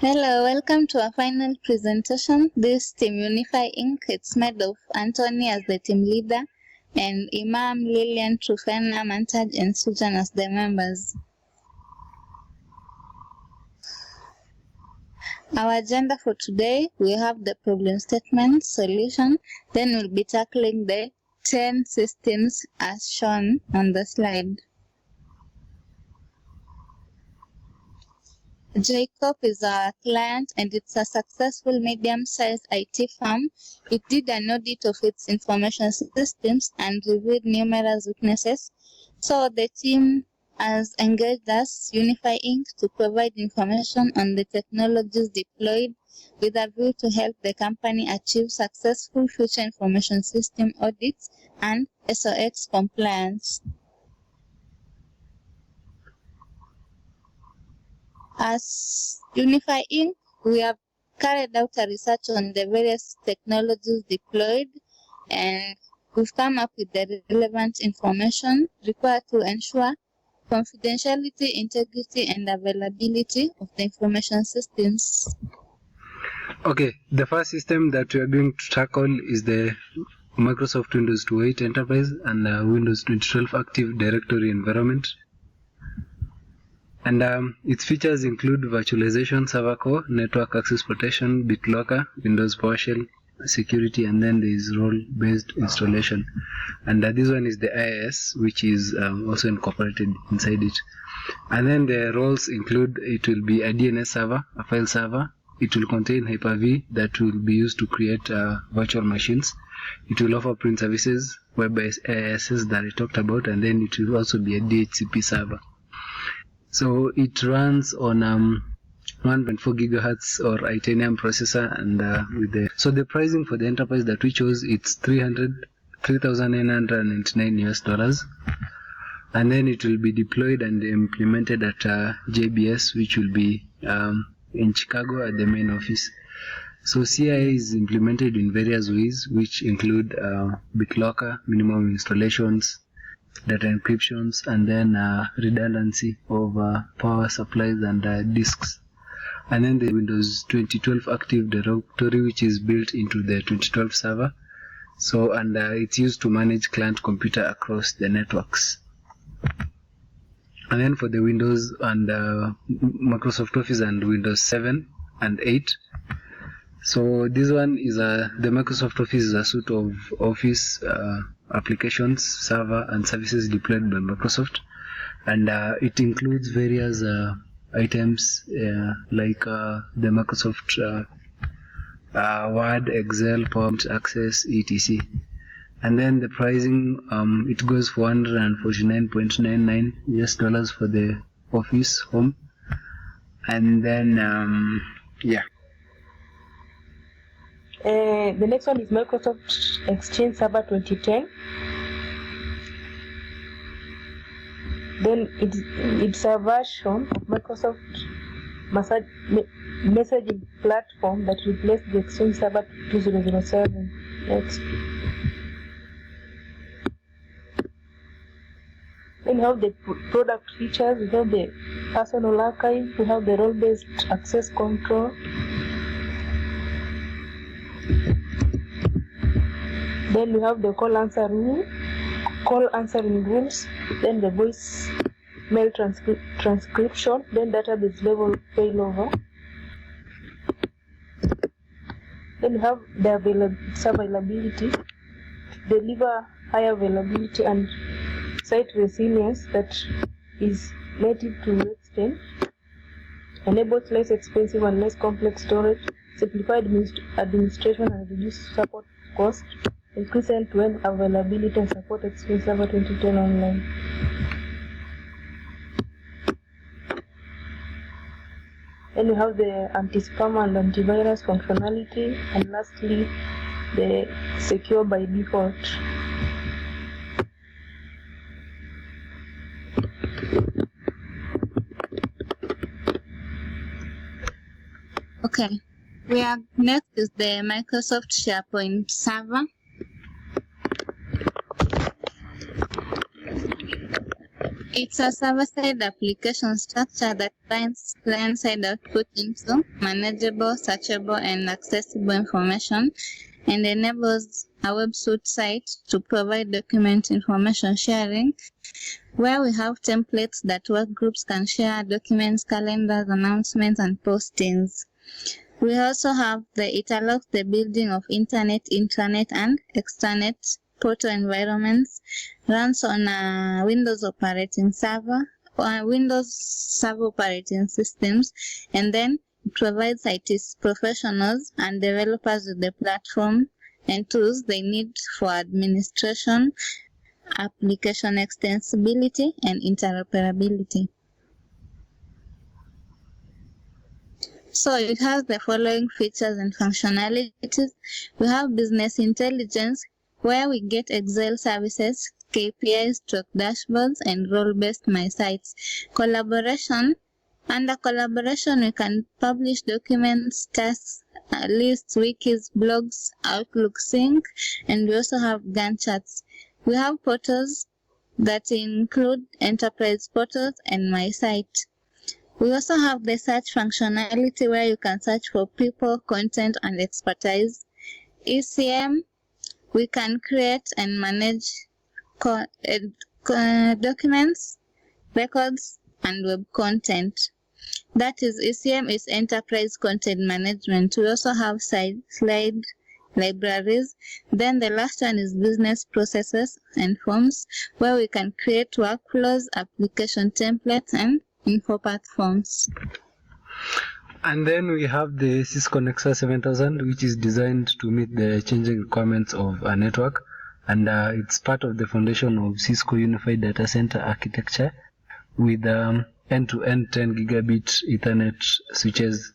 Hello, welcome to our final presentation. This Team Unifi Inc. It's made of Anthony as the team leader and Imam, Lillian, Trufena, Mantaj, and Sujan as the members. Our agenda for today, we have the problem statement, solution, then we'll be tackling the 10 systems as shown on the slide. Jacob is our client and it's a successful medium-sized IT firm. It did an audit of its information systems and revealed numerous weaknesses. So the team has engaged us, Unifi Inc., to provide information on the technologies deployed with a view to help the company achieve successful future information system audits and SOX compliance. As Unifi Inc., we have carried out a research on the various technologies deployed and we've come up with the relevant information required to ensure confidentiality, integrity, and availability of the information systems. Okay, the first system that we are going to tackle is the Microsoft Windows 28 Enterprise and Windows 2012 Active Directory environment. And its features include virtualization, server core, network access protection, BitLocker, Windows PowerShell, security, and then there is role-based installation. And this one is the IIS, which is also incorporated inside it. And then the roles include, it will be a DNS server, a file server. It will contain Hyper-V that will be used to create virtual machines. It will offer print services, web-based IISs that I talked about, and then it will also be a DHCP server. So it runs on 1.4 gigahertz or Itanium processor, and with the pricing for the enterprise that we chose, it's $3,999, and then it will be deployed and implemented at JBS, which will be in Chicago at the main office. So CI is implemented in various ways, which include BitLocker, minimum installations, data encryptions, and then redundancy of power supplies and disks. And then the Windows 2012 Active Directory, which is built into the 2012 server. So, and it's used to manage client computer across the networks. And then for the Windows and Microsoft Office and Windows 7 and 8. So this one is the Microsoft Office is a suite of Office applications, server, and services deployed by Microsoft, and it includes various items like the Microsoft Word, Excel, PowerPoint, Access, etc. And then the pricing, it goes for $149.99 US for the Office Home, and then yeah. The next one is Microsoft Exchange Server 2010. Then it's a version of Microsoft messaging platform that replaced the Exchange Server 2007. Next. Then we have the product features. We have the personal archive. We have the role-based access control. Then we have the call answering rules, then the voice mail transcription, then database level failover. Then we have the availability, deliver high availability and site resilience that is native to Exchange, enables less expensive and less complex storage, simplified administration and reduce support cost, increase end-to-end availability and support Exchange Server 2010 online. Then we have the anti-spam and antivirus functionality, and lastly, the secure by default. Okay, next is the Microsoft SharePoint server. It's a server-side application structure that binds client-side output into manageable, searchable, and accessible information, and enables a websuite site to provide document information sharing, where we have templates that work groups can share documents, calendars, announcements, and postings. We also have it allows the building of internet, intranet, and extranet portal environments, runs on a Windows operating server or Windows server operating systems, and then it provides IT professionals and developers with the platform and tools they need for administration, application extensibility, and interoperability. So it has the following features and functionalities. We have business intelligence, where we get Excel services, KPIs, stroke dashboards, and role-based My Sites. Collaboration. Under collaboration, we can publish documents, tasks, lists, wikis, blogs, Outlook sync, and we also have Gantt charts. We have portals that include enterprise portals and My Site. We also have the search functionality, where you can search for people, content, and expertise. ECM, we can create and manage documents, records, and web content. That is, ECM is enterprise content management. We also have slide libraries. Then the last one is business processes and forms, where we can create workflows, application templates, and info platforms. And then we have the Cisco Nexus 7000, which is designed to meet the changing requirements of a network, and it's part of the foundation of Cisco Unifi data center architecture with end-to-end 10 gigabit Ethernet switches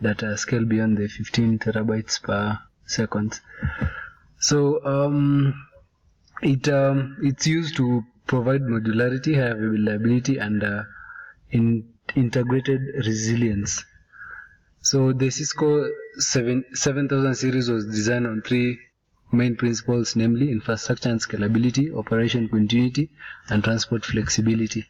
that scale beyond the 15 terabytes per second. So it's used to provide modularity, high availability, and integrated resilience. So the Cisco 7000 series was designed on three main principles, namely infrastructure and scalability, operation continuity, and transport flexibility.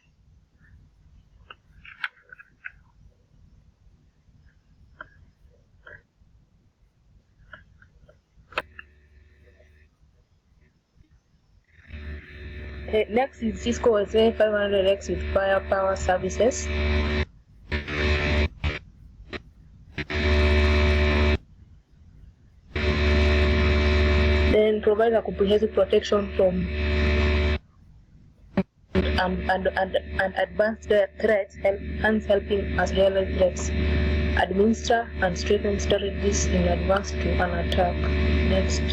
Next is Cisco SA500X with firepower services. Then provide a comprehensive protection from and advanced threats, hence helping us realize threats, administer and strengthen strategies in advance to an attack. Next.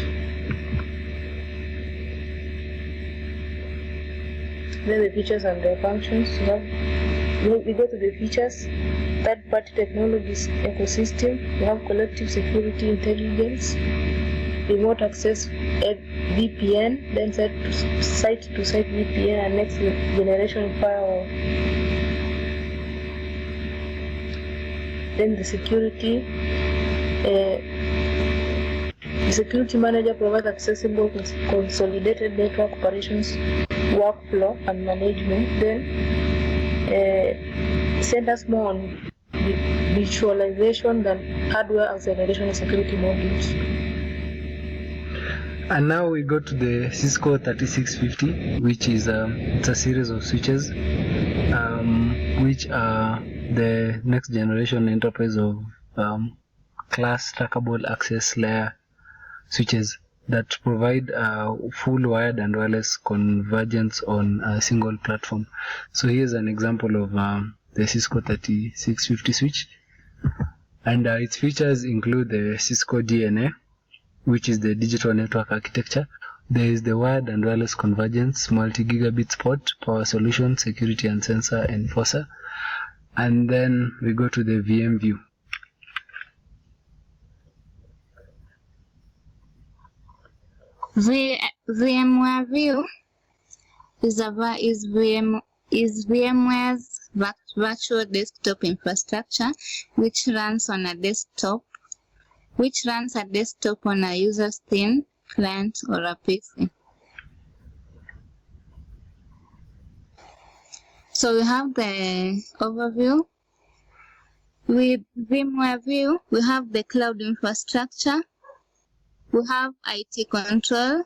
Then the features and the functions. We go to the features. Third-party technologies ecosystem. We have collective security intelligence, remote access VPN, then site-to-site VPN, and next generation firewall. Then the security. The security manager provides accessible consolidated network operations, workflow, and management. Then centers more on visualization than hardware acceleration and security modules. And now we go to the Cisco 3650, which is it's a series of switches, which are the next generation enterprise of class trackable access layer switches that provide full wired and wireless convergence on a single platform. So here's an example of the Cisco 3650 switch, and its features include the Cisco DNA, which is the digital network architecture. There is the wired and wireless convergence, multi-gigabit port, power solution, security and sensor enforcer. And then we go to the VM view. VMware View is VMware's virtual desktop infrastructure, which runs a desktop on a user's thin client or a PC. So we have the overview. With VMware View, we have the cloud infrastructure, we have IT control,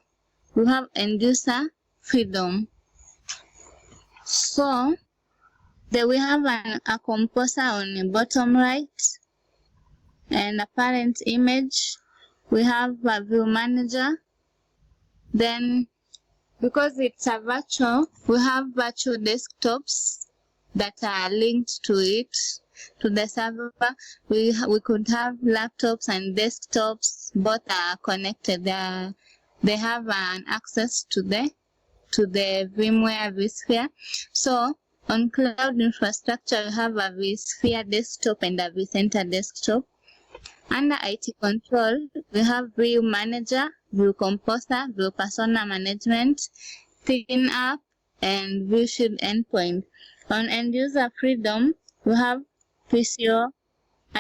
we have end user freedom. So then we have a composer on the bottom right and a parent image. We have a view manager. Then because it's a virtual, we have virtual desktops that are linked to it, to the server. We could have laptops and desktops, both are connected. They have an access to the VMware vSphere. So on cloud infrastructure, we have a vSphere desktop and a vCenter desktop. Under IT control, we have View Manager, View Composer, View Persona Management, Thin App, and View Shield Endpoint. On End User Freedom, we have PCO,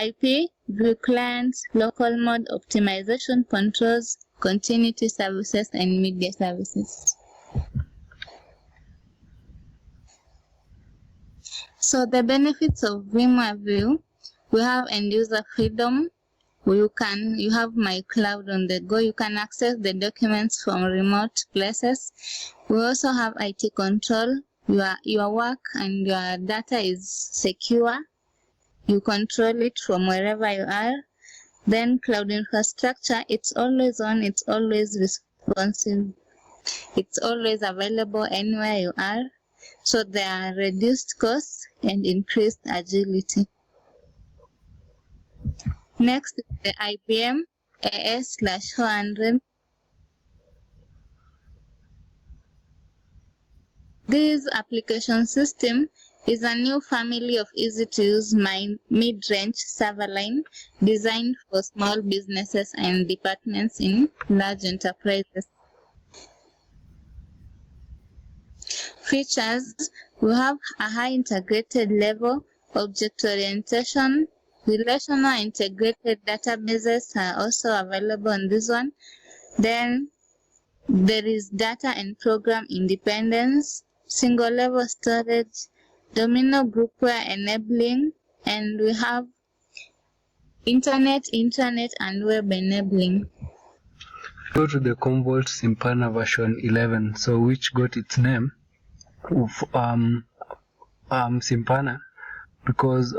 IP, View Clients, Local Mode Optimization Controls, Continuity Services, and Media Services. So the benefits of VMware View, we have End User Freedom. You have My Cloud on the go. You can access the documents from remote places. We also have IT control. Your work and your data is secure. You control it from wherever you are. Then cloud infrastructure, it's always on, it's always responsive. It's always available anywhere you are. So there are reduced costs and increased agility. Next is the IBM AS/400. This application system is a new family of easy-to-use mid-range server line designed for small businesses and departments in large enterprises. Features, we have a high integrated level, object orientation, relational integrated databases are also available on this one. Then there is data and program independence, single level storage, domino groupware enabling, and we have internet, and web enabling. Go to the Commvault Simpana version 11, so which got its name of Simpana because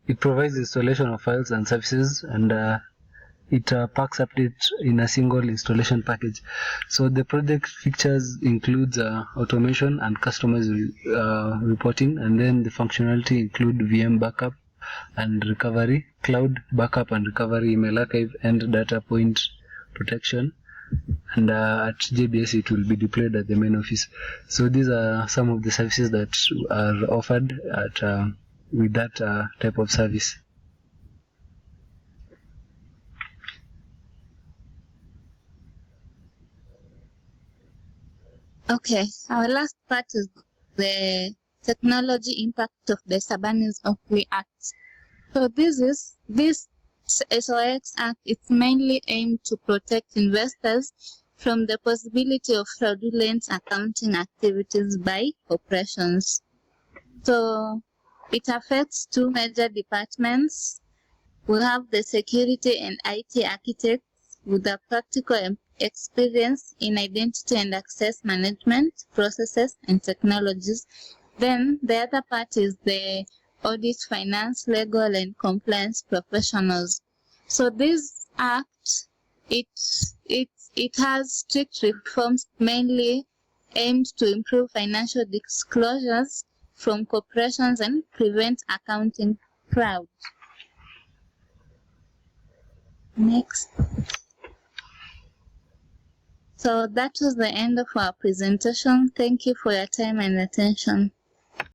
it provides installation of files and services, and it packs updates in a single installation package. So the project features includes automation and customers reporting, and then the functionality include VM backup and recovery, cloud backup and recovery, email archive, and data point protection. And at JBS it will be deployed at the main office. So these are some of the services that are offered at with that type of service. Okay, our last part is the technology impact of the Sarbanes-Oxley Act. So this SOX Act is mainly aimed to protect investors from the possibility of fraudulent accounting activities by corporations. So it affects two major departments. We have the security and IT architects with a practical experience in identity and access management processes and technologies. Then the other part is the audit, finance, legal, and compliance professionals. So this act, it has strict reforms mainly aimed to improve financial disclosures from corporations and prevent accounting fraud. Next. So that was the end of our presentation. Thank you for your time and attention.